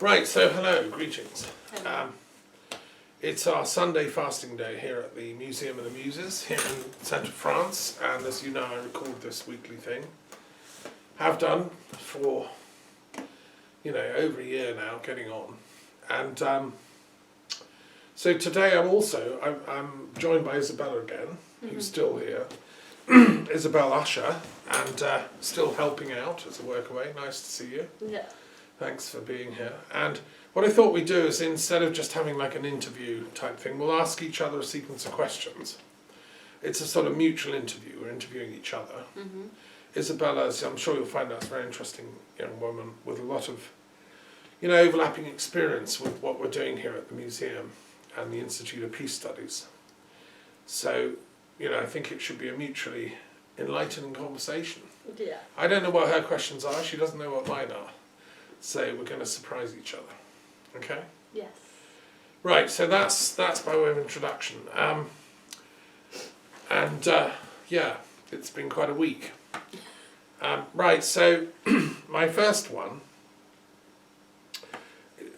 Right, so hello, greetings. Hello. It's our Sunday fasting day here at the Museum of the Muses here in centre of France, and as you know, I record this weekly thing. Have done for, over a year now, getting on. And so today I'm joined by Isabella again, who's still here. Isabel Usher, and still helping out as a workaway. Nice to see you. Yeah. Thanks for being here. And what I thought we'd do is, instead of just having like an interview type thing, we'll ask each other a sequence of questions. It's a sort of mutual interview. We're interviewing each other. Mm-hmm. Isabella, I'm sure you'll find that's a very interesting young woman with a lot of, overlapping experience with what we're doing here at the museum and the Institute of Peace Studies. So, I think it should be a mutually enlightening conversation. Yeah. I don't know what her questions are. She doesn't know what mine are. So we're going to surprise each other. Okay? Yes. Right, so that's by way of introduction. It's been quite a week. Right, so my first one,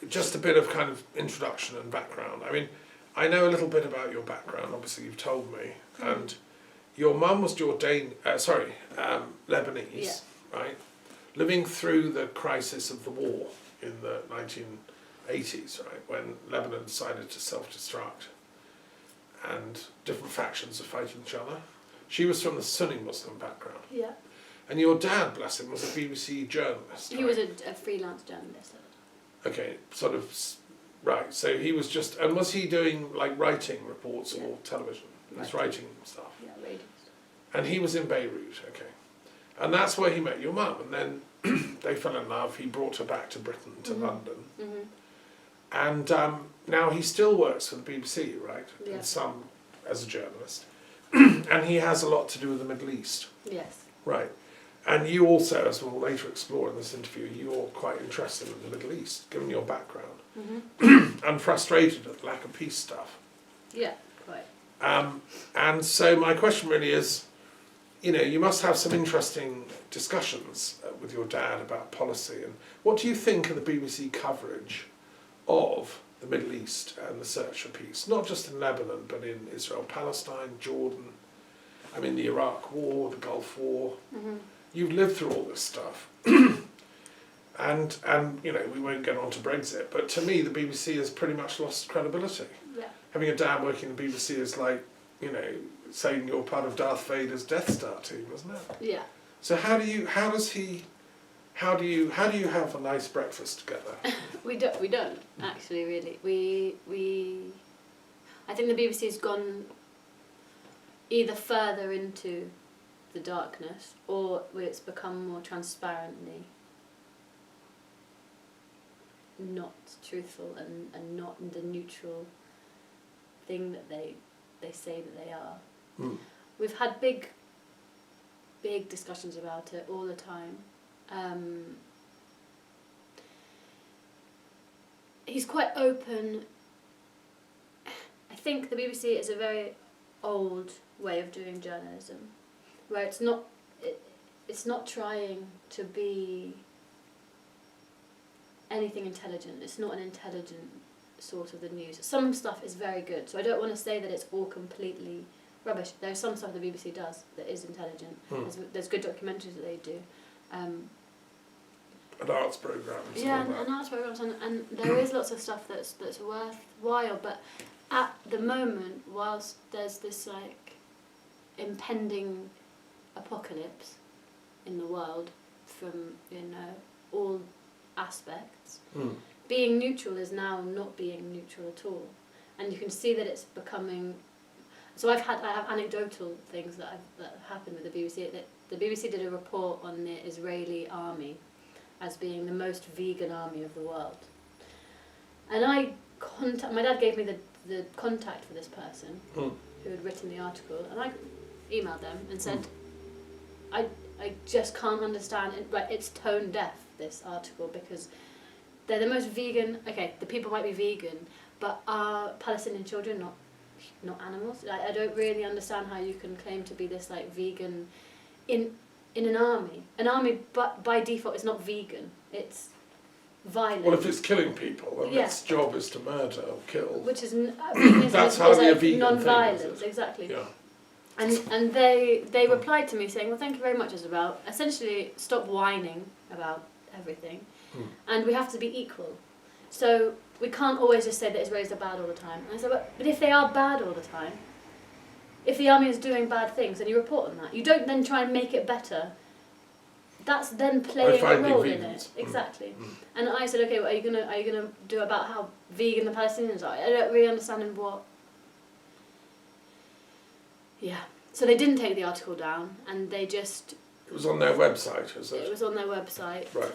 just a bit of kind of introduction and background. I mean, I know a little bit about your background, obviously you've told me, and your mum was Lebanese, right? Living through the crisis of the war in the 1980s, right, when Lebanon decided to self-destruct and different factions are fighting each other. She was from the Sunni Muslim background. Yeah. And your dad, bless him, was a BBC journalist. He was a freelance journalist. Okay, sort of, right, so he was just, and was he doing like writing reports or television? He was writing stuff. Yeah, radio. And he was in Beirut, okay. And that's where he met your mum, and then they fell in love. He brought her back to Britain, to London. Mm-hmm. And now he still works for the BBC, right? Yeah. In some, as a journalist. And he has a lot to do with the Middle East. Yes. Right. And you also, as we'll later explore in this interview, you're quite interested in the Middle East, given your background. Mm-hmm. And frustrated at the lack of peace stuff. Yeah, quite. And so my question really is, you must have some interesting discussions with your dad about policy. And what do you think of the BBC coverage of the Middle East and the search for peace? Not just in Lebanon, but in Israel, Palestine, Jordan, the Iraq War, the Gulf War. Mm-hmm. You've lived through all this stuff. and we won't get on to Brexit, but to me the BBC has pretty much lost credibility. Yeah. Having a dad working in the BBC is like, saying you're part of Darth Vader's Death Star team, isn't it? Yeah. So how do you have a nice breakfast together? we don't actually really. I think the BBC's gone either further into the darkness or it's become more transparently not truthful and not the neutral thing that they say that they are. Mm. We've had big discussions about it all the time. He's quite open. I think the BBC is a very old way of doing journalism, where it's not trying to be anything intelligent. It's not an intelligent sort of the news. Some stuff is very good, so I don't want to say that it's all completely rubbish. There's some stuff the BBC does that is intelligent. There's good documentaries that they do. And arts programmes. Yeah, and arts programmes, and there is lots of stuff that's worthwhile, but at the moment, whilst there's this like impending apocalypse in the world from all aspects, being neutral is now not being neutral at all, and you can see that it's becoming. So I have anecdotal things that happened with the BBC. The BBC did a report on the Israeli army as being the most vegan army of the world, and my dad gave me the contact for this person who had written the article, and I emailed them and said, I just can't understand it. Right, it's tone deaf, this article, because they're the most vegan. Okay, the people might be vegan, but are Palestinian children not animals? I don't really understand how you can claim to be this like vegan in an army. An army, but by default, is not vegan. It's violent. Well, if it's killing people, then Yeah. its job is to murder or kill. Which is veganism That's is hardly a like vegan non-violence, thing, is it? exactly. Yeah. And they replied to me saying, well, thank you very much, Isabel. Essentially, stop whining about everything, and we have to be equal. So we can't always just say that Israelis are bad all the time. And I said, but if they are bad all the time, if the army is doing bad things, then you report on that. You don't then try and make it better. That's then playing a role in it. Exactly. And I said, okay, well, are you gonna do about how vegan the Palestinians are? I don't really understand in what. Yeah. So they didn't take the article down, and they just. It was on their website, is it? It was on their website. Right.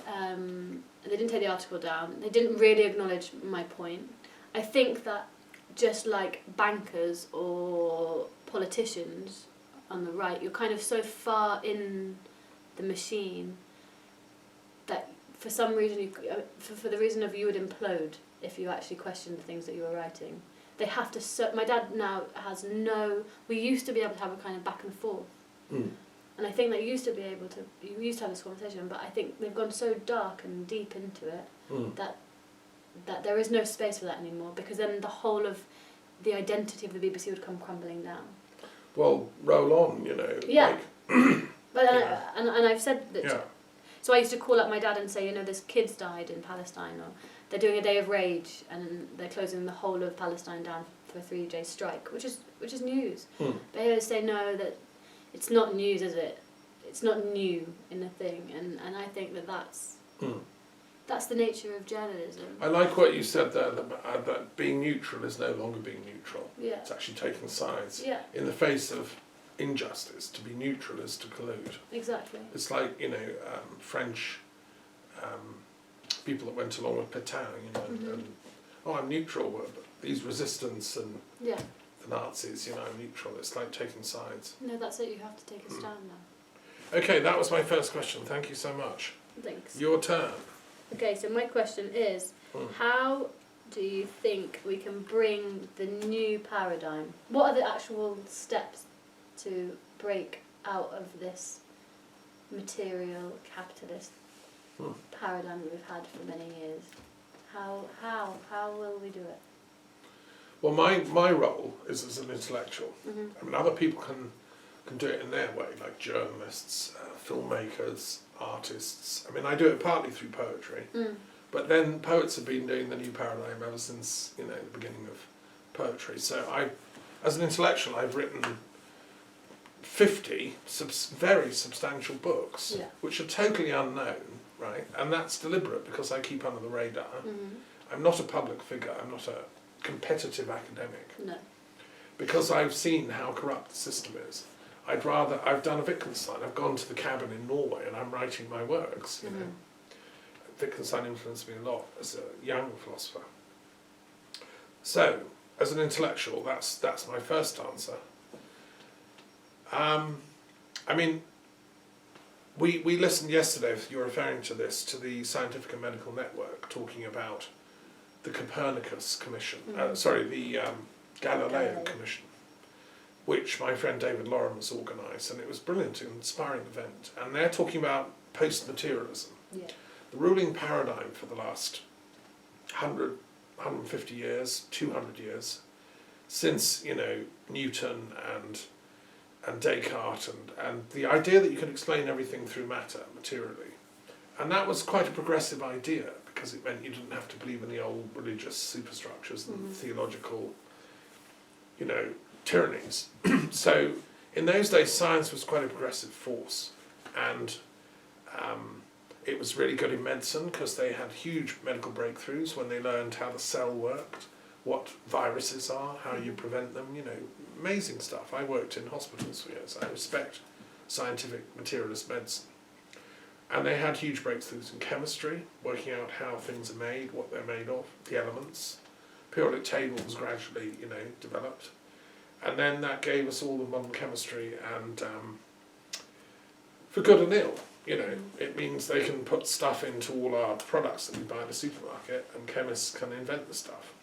They didn't take the article down. They didn't really acknowledge my point. I think that just like bankers or politicians on the right, you're kind of so far in the machine that for some reason, for the reason of you would implode if you actually questioned the things that you were writing. They have to. My dad now has no. We used to be able to have a kind of back and forth. And I think that you used to have this conversation, but I think they've gone so dark and deep into it that there is no space for that anymore, because then the whole of the identity of the BBC would come crumbling down. Well, roll on, you know. Yeah. Like, But yeah. and I've said that. Yeah. So I used to call up my dad and say, this kid's died in Palestine, or they're doing a day of rage and they're closing the whole of Palestine down for a 3-day strike, which is news. But he would say no, that it's not news, is it? It's not new in the thing, and I think that's the nature of journalism. I like what you said there, that being neutral is no longer being neutral. Yeah. It's actually taking sides. Yeah. In the face of injustice, to be neutral is to collude. Exactly. It's like, French people that went along with Pétain, and I'm neutral, but these resistance and Yeah. the Nazis, I'm neutral. It's like taking sides. No, that's it. You have to take a stand now. Okay, that was my first question. Thank you so much. Thanks. Your turn. Okay, so my question is, how do you think we can bring the new paradigm? What are the actual steps to break out of this material capitalist paradigm that we've had for many years? How will we do it? Well, my role is as an intellectual. Mm-hmm. I mean, other people can do it in their way, like journalists, filmmakers, artists. I mean, I do it partly through poetry, but then poets have been doing the new paradigm ever since, the beginning of poetry. So as an intellectual, I've written 50 very substantial books, which are totally unknown, right? And that's deliberate because I keep under the radar. I'm not a public figure, I'm not a competitive academic. No. Because I've seen how corrupt the system is. I've done a Wittgenstein, I've gone to the cabin in Norway and I'm writing my works, Wittgenstein influenced me a lot as a young philosopher. So, as an intellectual, that's my first answer. I mean, we listened yesterday, if you're referring to this, to the Scientific and Medical Network talking about the Copernicus Commission, the Galileo Commission, which my friend David Lawrence organised, and it was brilliant, an inspiring event. And they're talking about post-materialism, the ruling paradigm for the last 100, 150 years, 200 years, since, Newton and Descartes, and the idea that you can explain everything through matter, materially. And that was quite a progressive idea, because it meant you didn't have to believe in the old religious superstructures and theological, tyrannies. So in those days, science was quite a progressive force, and it was really good in medicine because they had huge medical breakthroughs when they learned how the cell worked, what viruses are, how you prevent them, amazing stuff. I worked in hospitals for years. I respect scientific materialist medicine. And they had huge breakthroughs in chemistry, working out how things are made, what they're made of, the elements. Periodic table was gradually, developed. And then that gave us all the modern chemistry, and for good and ill, it means they can put stuff into all our products that we buy in the supermarket, and chemists can invent the stuff.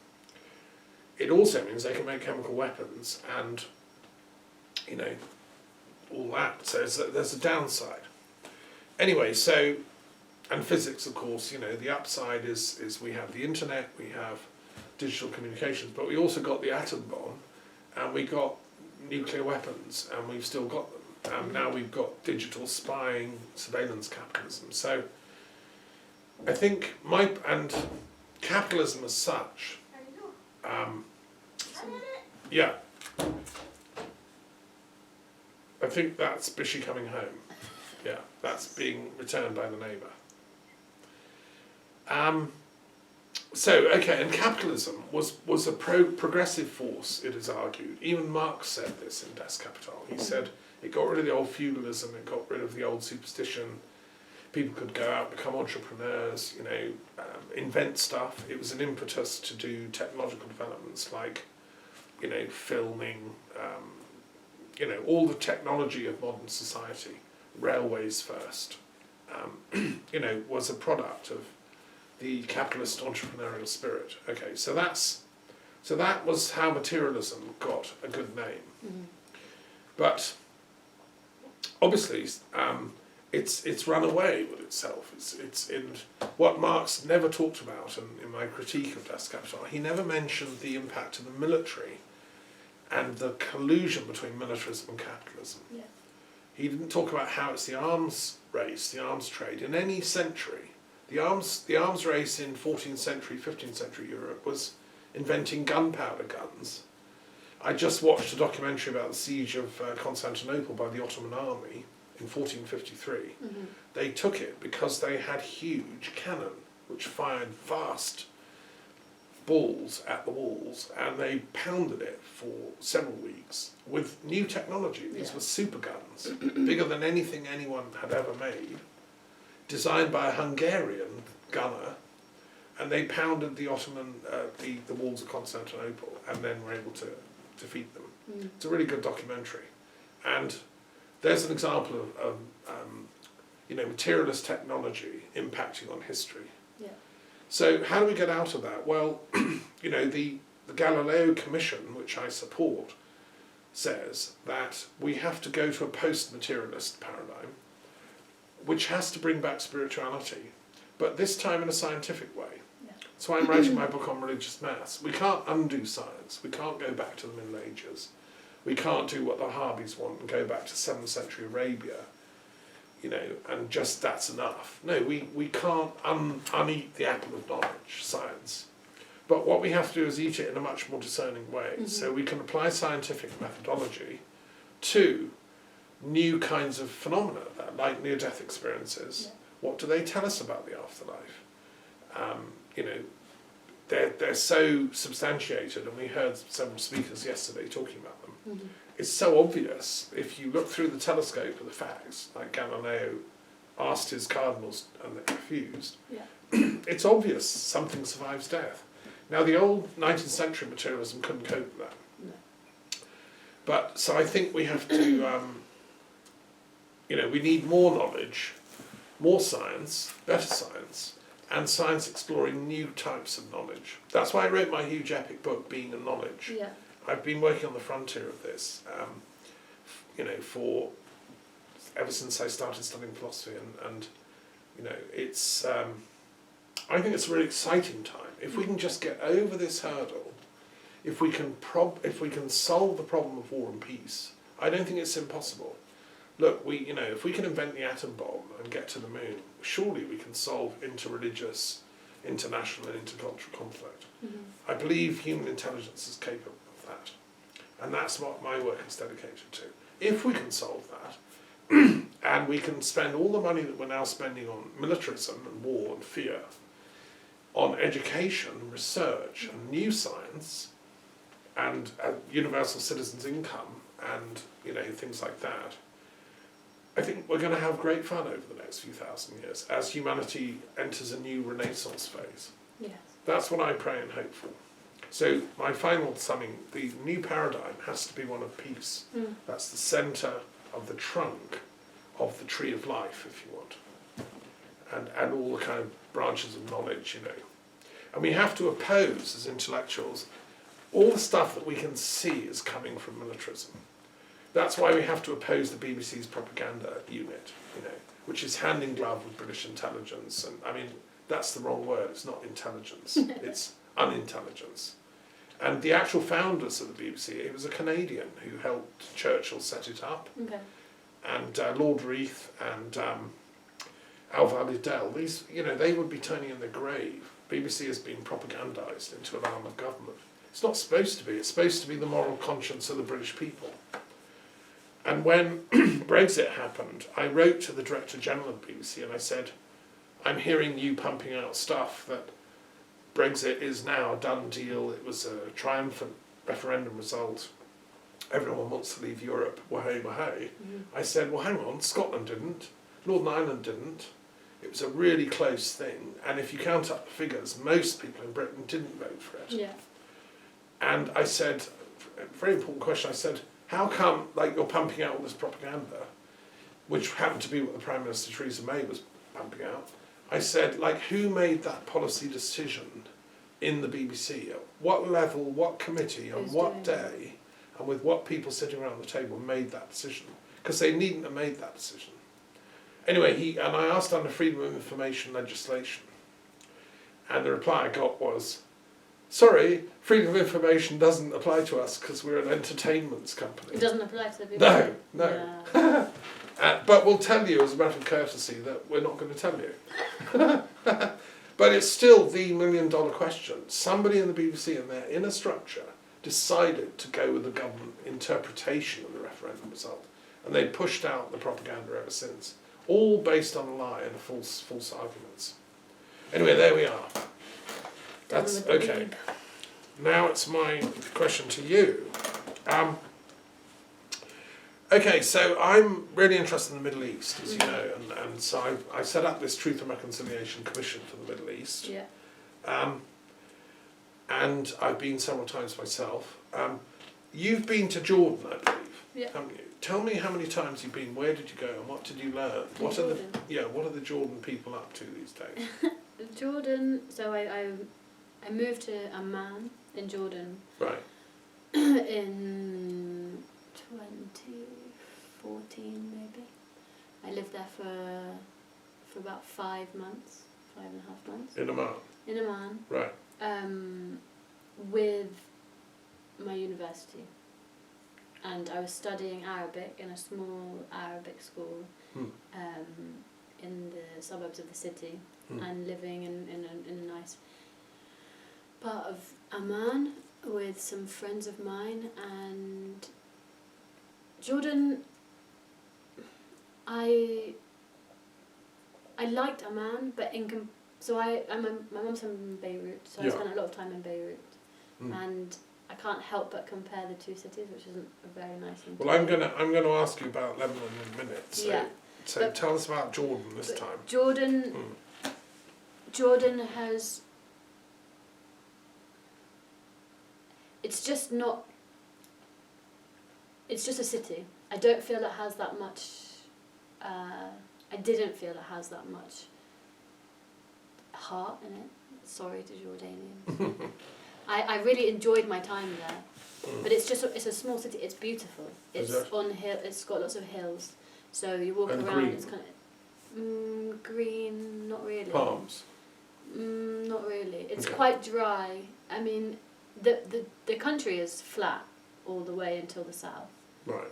It also means they can make chemical weapons and, all that. So there's a downside. Anyway, so and physics, of course, the upside is we have the internet, we have digital communications, but we also got the atom bomb, and we got nuclear weapons, and we've still got them. And now we've got digital spying, surveillance capitalism. So I think and capitalism as such, yeah, I think that's Bishy coming home. Yeah, that's being returned by the neighbour. And capitalism was a progressive force, it is argued. Even Marx said this in Das Kapital. He said it got rid of the old feudalism, it got rid of the old superstition. People could go out, become entrepreneurs, invent stuff. It was an impetus to do technological developments like, filming, all the technology of modern society, railways first, was a product of the capitalist entrepreneurial spirit. Okay, so that was how materialism got a good name. Mm-hmm. But obviously, it's run away with itself. It's in what Marx never talked about, and in my critique of Das Kapital, he never mentioned the impact of the military and the collusion between militarism and capitalism. Yeah. He didn't talk about how it's the arms race, the arms trade in any century. The arms race in 14th century, 15th century Europe was inventing gunpowder guns. I just watched a documentary about the siege of Constantinople by the Ottoman army in 1453. Mm-hmm. They took it because they had huge cannon which fired vast balls at the walls, and they pounded it for several weeks with new technology. These were super guns, bigger than anything anyone had ever made, designed by a Hungarian gunner, and they pounded the Ottoman, the walls of Constantinople, and then were able to defeat them. Mm. It's a really good documentary. And there's an example of materialist technology impacting on history. Yeah. So how do we get out of that? Well, the Galileo Commission, which I support, says that we have to go to a post-materialist paradigm, which has to bring back spirituality, but this time in a scientific way. Yeah. That's why I'm writing my book on religious maths. We can't undo science. We can't go back to the Middle Ages. We can't do what the Wahhabis want and go back to 7th century Arabia, and just that's enough. No, we can't uneat the apple of knowledge, science. But what we have to do is eat it in a much more discerning way. Mm-hmm. So we can apply scientific methodology to new kinds of phenomena, like near-death experiences. Yeah. What do they tell us about the afterlife? They're so substantiated, and we heard several speakers yesterday talking about them. Mm-hmm. It's so obvious if you look through the telescope at the facts, like Galileo asked his cardinals and they refused. Yeah. It's obvious something survives death. Now, the old 19th century materialism couldn't cope with that. No. But, so I think we have to, we need more knowledge, more science, better science, and science exploring new types of knowledge. That's why I wrote my huge epic book, Being and Knowledge. Yeah. I've been working on the frontier of this, for ever since I started studying philosophy, and it's. I think it's a really exciting time if we can just get over this hurdle. If we can solve the problem of war and peace, I don't think it's impossible. Look, if we can invent the atom bomb and get to the moon, surely we can solve interreligious, international, and intercultural conflict. Mm-hmm. I believe human intelligence is capable of that, and that's what my work is dedicated to. If we can solve that, and we can spend all the money that we're now spending on militarism and war and fear, on education, research, and new science, and universal citizens' income, and things like that, I think we're going to have great fun over the next few thousand years as humanity enters a new Renaissance phase. Yes. That's what I pray and hope for. So my final summing, the new paradigm has to be one of peace. Mm. That's the centre of the trunk of the tree of life, if you want, and all the kind of branches of knowledge, And we have to oppose, as intellectuals, all the stuff that we can see is coming from militarism. That's why we have to oppose the BBC's propaganda unit, which is hand in glove with British intelligence. And I mean, that's the wrong word. It's not intelligence. It's unintelligence. And the actual founders of the BBC, it was a Canadian who helped Churchill set it up. Okay. And Lord Reith and Alvar Liddell, these, they would be turning in their grave. BBC has been propagandised into an arm of government. It's not supposed to be. It's supposed to be the moral conscience of the British people. And when Brexit happened, I wrote to the Director General of the BBC and I said, I'm hearing you pumping out stuff that Brexit is now a done deal. It was a triumphant referendum result. Everyone wants to leave Europe. Wahey, wahey. I said, well, hang on, Scotland didn't. Northern Ireland didn't. It was a really close thing. And if you count up the figures, most people in Britain didn't vote for it. Yeah. And I said, a very important question, I said, how come you're pumping out all this propaganda, which happened to be what the Prime Minister Theresa May was pumping out. I said, who made that policy decision in the BBC? At what level, what committee, on what day, and with what people sitting around the table made that decision? Because they needn't have made that decision. Anyway, and I asked under Freedom of Information legislation, and the reply I got was, sorry, freedom of information doesn't apply to us because we're an entertainments company. It doesn't apply to the BBC? No. Yeah. But we'll tell you as a matter of courtesy that we're not going to tell you. But it's still the million-dollar question. Somebody in the BBC and their inner structure decided to go with the government interpretation of the referendum result, and they pushed out the propaganda ever since, all based on a lie and false arguments. Anyway, there we are. That's okay. Now it's my question to you. Okay, so I'm really interested in the Middle East, as you know, and so I set up this Truth and Reconciliation Commission for the Middle East. Yeah. And I've been several times myself. You've been to Jordan, I believe, haven't you? Tell me how many times you've been, where did you go, and what did you learn? What are the Jordan people up to these days? Jordan, so I moved to Amman in Jordan. Right. In 2014 maybe. I lived there for about 5 months, 5.5 months. In Amman? In Amman. Right. With my university. And I was studying Arabic in a small Arabic school in the suburbs of the city and living in a nice part of Amman with some friends of mine. And Jordan, I liked Amman, but my mum's from Beirut, so I spent a lot of time in Beirut, and I can't help but compare the two cities, which isn't a very nice thing. Well, I'm gonna ask you about Lebanon in a minute. So tell us about Jordan this time. Jordan has. It's just not. It's just a city. I don't feel it has that much. I didn't feel it has that much heart in it. Sorry to Jordanians. I really enjoyed my time there, but it's a small city. It's beautiful. It's on hill. It's got lots of hills, so you walk around. Green. It's kind of green. Not really. Palms. Not really. It's Okay. quite dry. I mean, the country is flat all the way until the south. Right.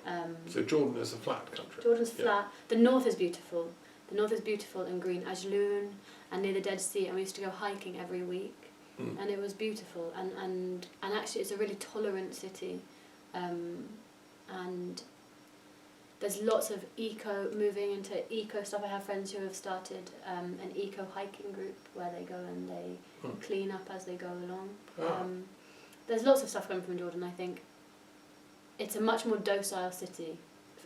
So Jordan is a flat country. Jordan's flat. The north is beautiful. The north is beautiful and green. Ajloon and near the Dead Sea, and we used to go hiking every week. And it was beautiful, and actually it's a really tolerant city, and there's lots of moving into eco stuff. I have friends who have started an eco hiking group where they go and they clean up as they go along. There's lots of stuff coming from Jordan. I think it's a much more docile city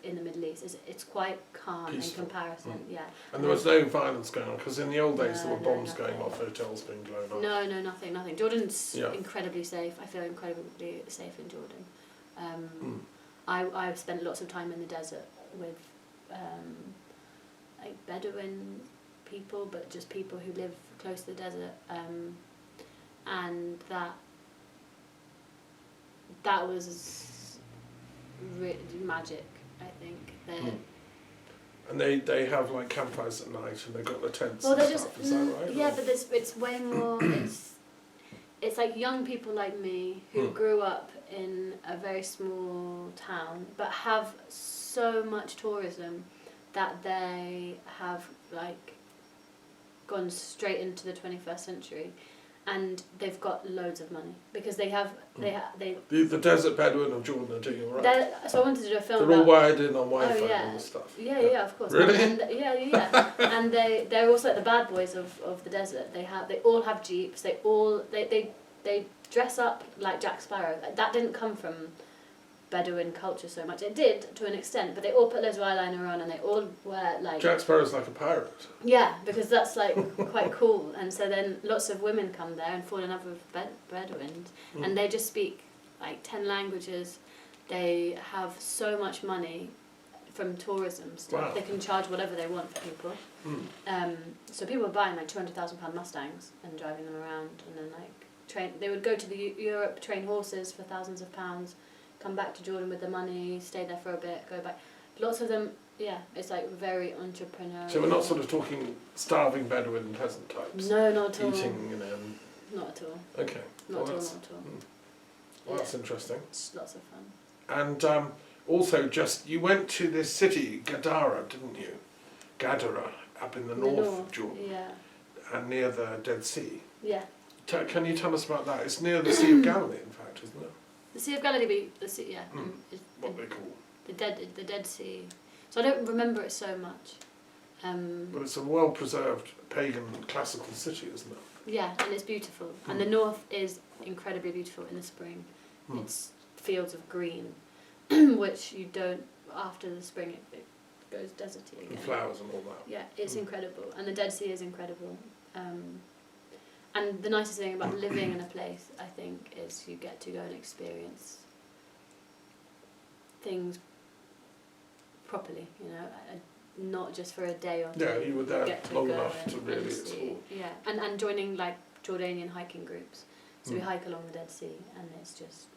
in the Middle East. It's quite calm Peaceful. in comparison. Yeah. And there was no violence going on, because in the old days No, there were no, bombs nothing. going off, hotels being blown up. No, nothing. Jordan's Yeah. incredibly safe. I feel incredibly safe in Jordan. I've spent lots of time in the desert with Bedouin people, but just people who live close to the desert, and that was magic, I think. And they have like campfires at night, and they've got the tents Well, and they're stuff. just Is that right? yeah, but it's way more. It's like young people like me who grew up in a very small town, but have so much tourism that they have like gone straight into the 21st century, and they've got loads of money because they The desert Bedouin of Jordan are doing all right. So I wanted to do a film. They're all about, wired in on Wi-Fi oh, yeah. and all this stuff. Yeah, of course. Really? Yeah. And they're also like the bad boys of the desert. They all have jeeps. They dress up like Jack Sparrow. Like, that didn't come from Bedouin culture so much. It did to an extent, but they all put loads of eyeliner on, and they all wear like. Jack Sparrow's like a pirate. Yeah, because that's like quite cool, and so then lots of women come there and fall in love with Bedouins, and they just speak like 10 languages. They have so much money from tourism stuff. Wow. They can charge whatever they want for people. So people are buying like £200,000 Mustangs and driving them around, and then like they would go to Europe, train horses for thousands of pounds, come back to Jordan with the money, stay there for a bit, go back. Lots of them, yeah, it's like very entrepreneurial. So we're not sort of talking starving Bedouin peasant types. No, not at all. Eating, Not at all. Okay. Not at all. Well, that's interesting. It's lots of fun. And also, you went to this city, Gadara, didn't you? Gadara, up in the north of Jordan. Yeah. And near the Dead Sea. Yeah. Can you tell us about that? It's near the Sea of Galilee, in fact, isn't it? The Sea of Galilee, yeah. What they call the Dead Sea. So I don't remember it so much. But it's a well-preserved pagan classical city, isn't it? Yeah, and it's beautiful. And the north is incredibly beautiful in the spring. It's fields of green, which you don't, after the spring it goes deserty again. And flowers and all that. Yeah, it's incredible. And the Dead Sea is incredible. And the nicest thing about living in a place, I think, is you get to go and experience things properly, not just for a day or two. Yeah, you were there long enough to really explore. Yeah, and joining like Jordanian hiking groups. So we hike along the Dead Sea, and it's just,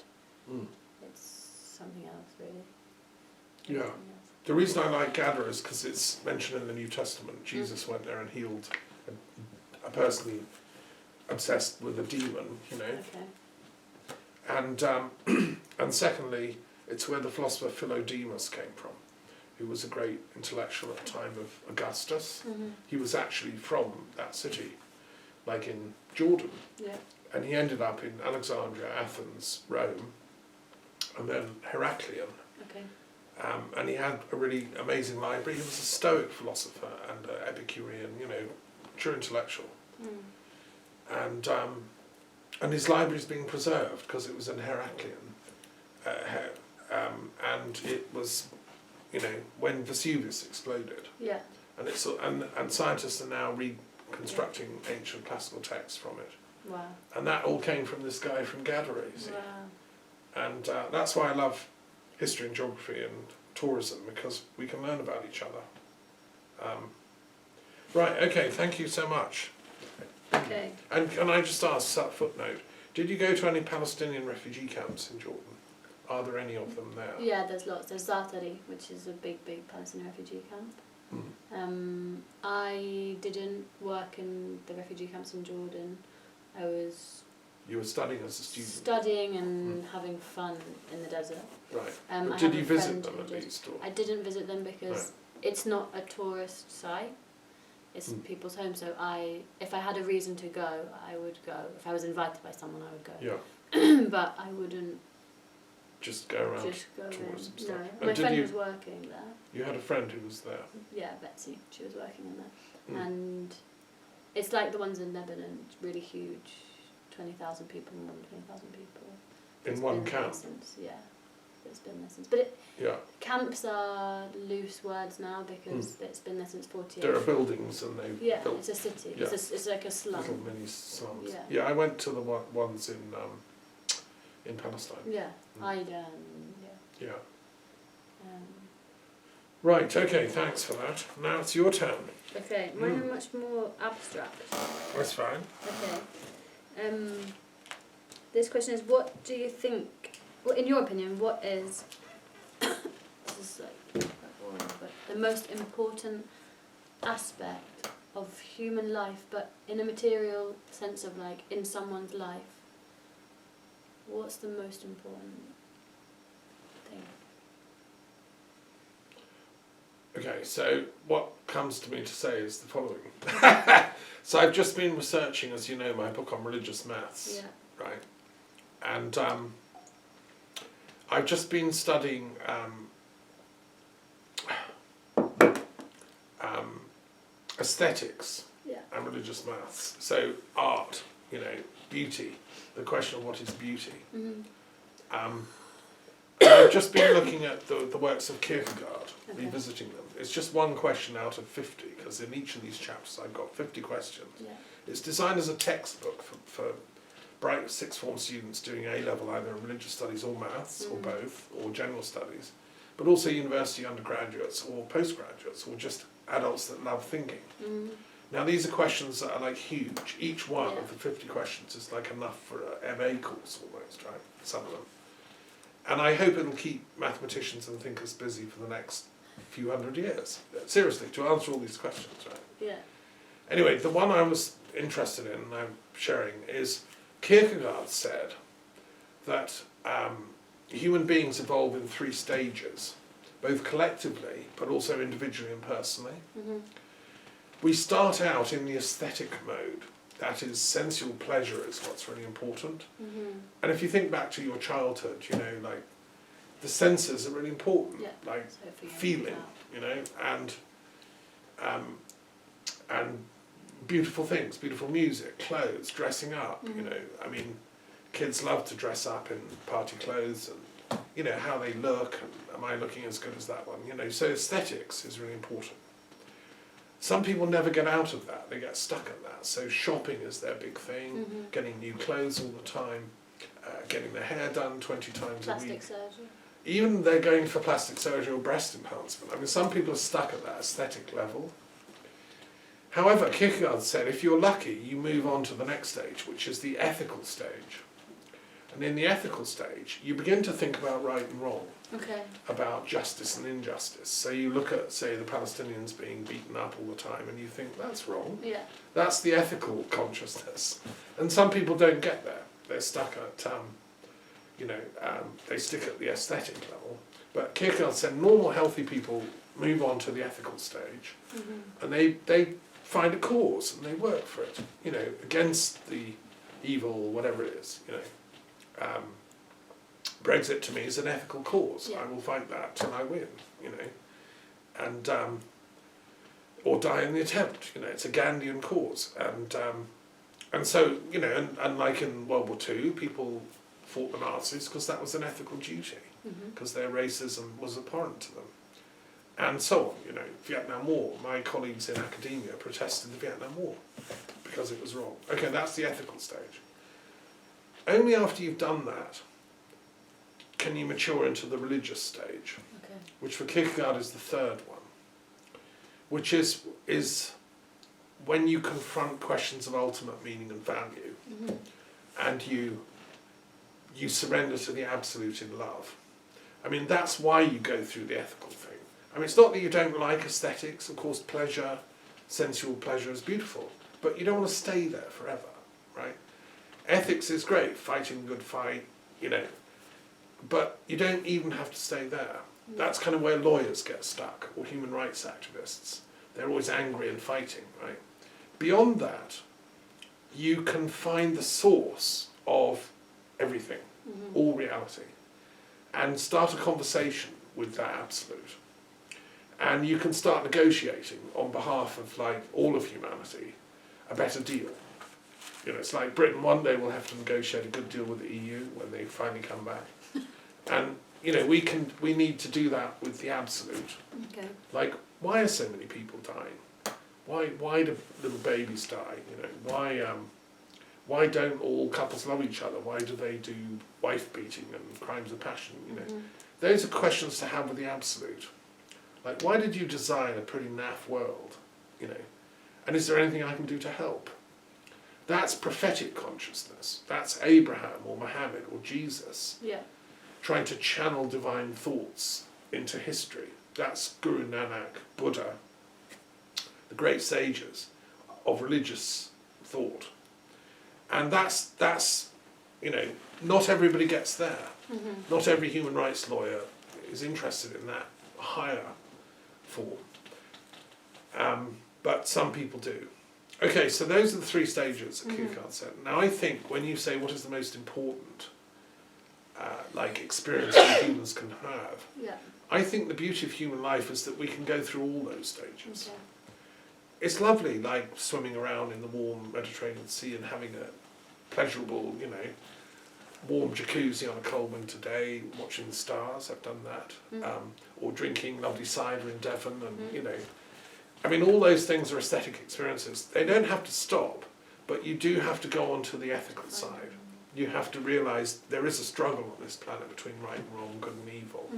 it's something else, really. Yeah. The reason I like Gadara is because it's mentioned in the New Testament. Jesus went there and healed a person obsessed with a demon, Okay. And secondly, it's where the philosopher Philodemus came from, who was a great intellectual at the time of Augustus. He was actually from that city, like in Jordan. Yeah. And he ended up in Alexandria, Athens, Rome, and then Heraclion. Okay. And he had a really amazing library. He was a Stoic philosopher and an Epicurean, true intellectual. And his library's being preserved because it was in Heraclion. And it was, when Vesuvius exploded. Yeah. And it's and scientists are now reconstructing ancient classical texts from it. Wow. And that all came from this guy from Gadara, you see. Wow. And that's why I love history and geography and tourism, because we can learn about each other. Right, okay, thank you so much. Okay. And can I just ask, that footnote, did you go to any Palestinian refugee camps in Jordan? Are there any of them there? Yeah, there's lots. There's Zatari, which is a big Palestinian refugee camp. I didn't work in the refugee camps in Jordan. You were studying as a student? Studying and having fun in the desert. Right. Did you visit them at least? Or? I didn't visit them because it's not a tourist site. It's people's homes. So if I had a reason to go, I would go. If I was invited by someone, I would go. Yeah. But I wouldn't just go around tourism stuff. No. My friend was working there. You had a friend who was there? Yeah, Betsy. She was working in there. And it's like the ones in Lebanon, really huge, 20,000 people, more than 20,000 people. In one camp? Yeah, it's been there since. But camps are loose words now because it's been there since 48. There are buildings and they've built... it's a city. Yeah. It's like a slum. Little mini slums. Yeah. I went to the ones in Palestine. Yeah, Ida Yeah. Right, okay, thanks for that. Now it's your turn. Okay, mine are much more abstract. That's fine. Okay. This question is, what do you think, in your opinion, what is this is like boring, but the most important aspect of human life, but in a material sense of like in someone's life, what's the most important thing? Okay, so what comes to me to say is the following. So I've just been researching, as you know, my book on religious maths, Yeah. right? And I've just been studying aesthetics Yeah. and religious maths. So art, you know, beauty, the question of what is beauty. Mm-hmm. I've just been looking at the works of Kierkegaard, Okay. revisiting them. It's just one question out of 50, because in each of these chapters I've got 50 questions. Yeah. It's designed as a textbook for bright sixth form students doing A-level either in religious studies or maths, or both, or general studies, but also university undergraduates or postgraduates, or just adults that love thinking. Mm-hmm. Now these are questions that are like huge. Each one Yeah. of the 50 questions is like enough for an MA course almost, right? Some of them. And I hope it'll keep mathematicians and thinkers busy for the next few hundred years. Seriously, to answer all these questions, right? Yeah. Anyway, the one I was interested in, and I'm sharing, is Kierkegaard said that human beings evolve in 3 stages, both collectively, but also individually and personally. Mm-hmm. We start out in the aesthetic mode. That is, sensual pleasure is what's really important. Mm-hmm. And if you think back to your childhood, you know, like, the senses are really important. Yeah. Like, So figuring feeling, it out. you know, and beautiful things, beautiful music, clothes, dressing up, you know. I mean, kids love to dress up in party clothes and, you know, how they look and am I looking as good as that one, you know. So aesthetics is really important. Some people never get out of that, they get stuck at that. So shopping is their big thing, getting new clothes all the time, getting their hair done 20 times a Plastic week. surgery. Even they're going for plastic surgery or breast enhancement. I mean, some people are stuck at that aesthetic level. However, Kierkegaard said if you're lucky, you move on to the next stage, which is the ethical stage. And in the ethical stage, you begin to think about right and wrong, Okay. about justice and injustice. So you look at, say, the Palestinians being beaten up all the time, and you think, that's wrong. Yeah. That's the ethical consciousness. And some people don't get there. They're stuck at, they stick at the aesthetic level. But Kierkegaard said normal, healthy people move on to the ethical stage, and they find a cause, and they work for it, you know, against the evil, whatever it is, you know. Brexit to me is an ethical cause. Yeah. I will fight that till I win, you know, and or die in the attempt. You know, it's a Gandhian cause, and so you know, and like in World War II, people fought the Nazis because that was an ethical duty, because their racism was abhorrent to them, and so on. You know, Vietnam War. My colleagues in academia protested the Vietnam War because it was wrong. Okay, that's the ethical stage. Only after you've done that can you mature into the religious stage, Okay. which for Kierkegaard is the third one, which is when you confront questions of ultimate meaning and value, and you surrender to the absolute in love. I mean, that's why you go through the ethical thing. I mean, it's not that you don't like aesthetics. Of course, pleasure, sensual pleasure is beautiful, but you don't want to stay there forever, right? Ethics is great, fighting a good fight, you know, but you don't even have to stay there. That's kind of where lawyers get stuck, or human rights activists. They're always angry and fighting, right? Beyond that, you can find the source of everything, all reality, and start a conversation with that absolute. And you can start negotiating on behalf of, like, all of humanity, a better deal. You know, it's like Britain one day will have to negotiate a good deal with the EU when they finally come back. And, you know, we need to do that with the absolute. Okay. Like, why are so many people dying? Why do little babies die? You know, why don't all couples love each other? Why do they do wife beating and crimes of passion? You know, those are questions to have with the absolute. Like, why did you design a pretty naff world? You know, and is there anything I can do to help? That's prophetic consciousness. That's Abraham or Muhammad or Jesus Yeah. trying to channel divine thoughts into history. That's Guru Nanak, Buddha, the great sages of religious thought. And that's you know, not everybody gets there. Not every human rights lawyer is interested in that higher form. But some people do. Okay, so those are the three stages that Kierkegaard said. Now I think when you say what is the most important experience that humans can have, I think the beauty of human life is that we can go through all those stages. Okay. It's lovely, like swimming around in the warm Mediterranean Sea and having a pleasurable, warm jacuzzi on a cold winter day, watching the stars. I've done that. Or drinking lovely cider in Devon, and I mean, all those things are aesthetic experiences. They don't have to stop, but you do have to go on to the ethical side. You have to realise there is a struggle on this planet between right and wrong, good and evil,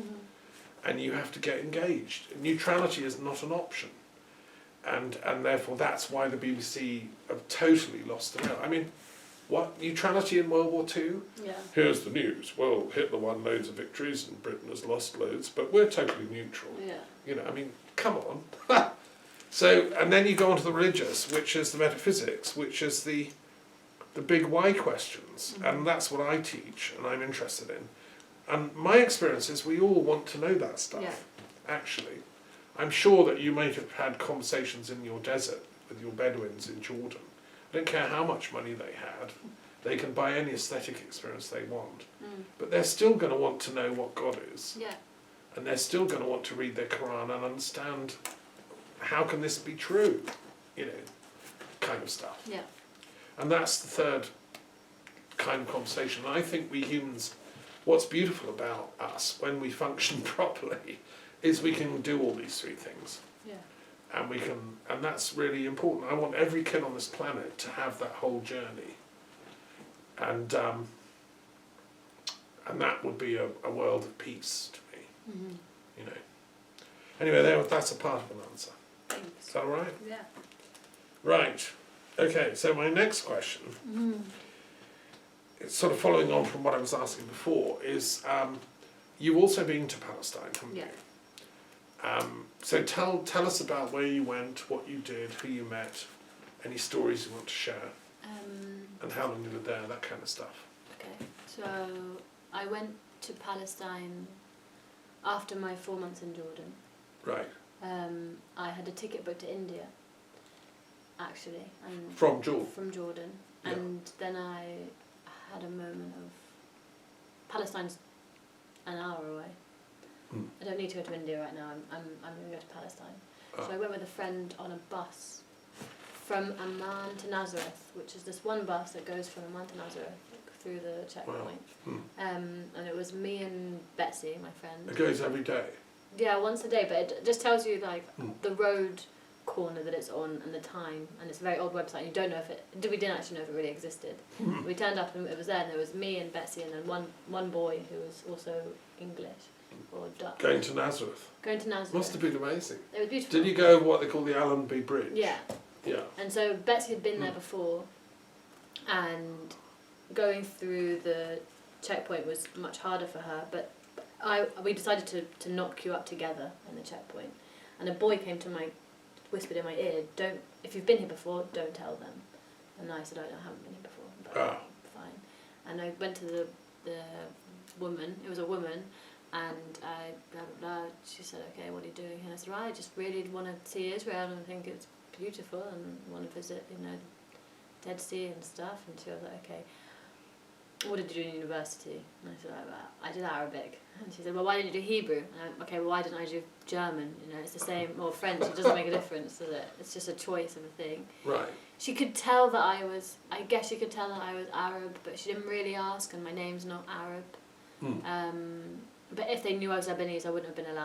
and you have to get engaged. Neutrality is not an option, and therefore that's why the BBC have totally lost the rail. I mean, what, neutrality in World War II? Yeah. Here's the news. Well, Hitler won loads of victories and Britain has lost loads, but we're totally neutral. Yeah. I mean, come on. So, and then you go on to the religious, which is the metaphysics, which is the big why questions, and that's what I teach and I'm interested in. And my experience is we all want to know that stuff, actually. I'm sure that you might have had conversations in your desert with your Bedouins in Jordan. I don't care how much money they had, they can buy any aesthetic experience they want, but they're still going to want to know what God is, and they're still going to want to read their Quran and understand how can this be true, kind of stuff. Yeah. And that's the third kind of conversation. And I think we humans, what's beautiful about us when we function properly is we can do all these three things. Yeah. And that's really important. I want every kid on this planet to have that whole journey. And that would be a world of peace to me, Anyway, that's a part of an answer. Thanks. Is that all right? Yeah. Right. Okay, so my next question, it's sort of following on from what I was asking before, is you've also been to Palestine, haven't you? So tell us about where you went, what you did, who you met, any stories you want to share, and how long you were there, that kind of stuff. Okay, so I went to Palestine after my 4 months in Jordan. Right. I had a ticket booked to India, actually. And from Jordan? From Jordan. Yeah. And then I had a moment of... Palestine's an hour away. I don't need to go to India right now, I'm going to go to Palestine. So I went with a friend on a bus from Amman to Nazareth, which is this one bus that goes from Amman to Nazareth through the checkpoint. Wow. And it was me and Betsy, my friend. It goes every day? Yeah, once a day, but it just tells you the road corner that it's on and the time, and it's a very old website, and you don't know if we didn't actually know if it really existed. We turned up and it was there, and there was me and Betsy and then one boy who was also English or Dutch. Going to Nazareth? Going to Nazareth. Must have been amazing. It was beautiful. Did you go what they call the Allenby Bridge? Yeah. Yeah. And so Betsy had been there before, and going through the checkpoint was much harder for her, but we decided to not queue up together in the checkpoint, and a boy whispered in my ear, if you've been here before, don't tell them. And I said, I haven't been here before, but fine. And I went to the woman, it was a woman, and I blah blah blah, she said, okay, what are you doing? And I said, I just really want to see Israel and think it's beautiful and want to visit, Dead Sea and stuff. And she was like, okay, what did you do in university? And I said, I did Arabic. And she said, well, why didn't you do Hebrew? And I went, okay, well, why didn't I do German? It's the same, or French, it doesn't make a difference, does it? It's just a choice of a thing. Right. She could tell that I was Arab, but she didn't really ask, and my name's not Arab. But if they knew I was Lebanese, I wouldn't have been allowed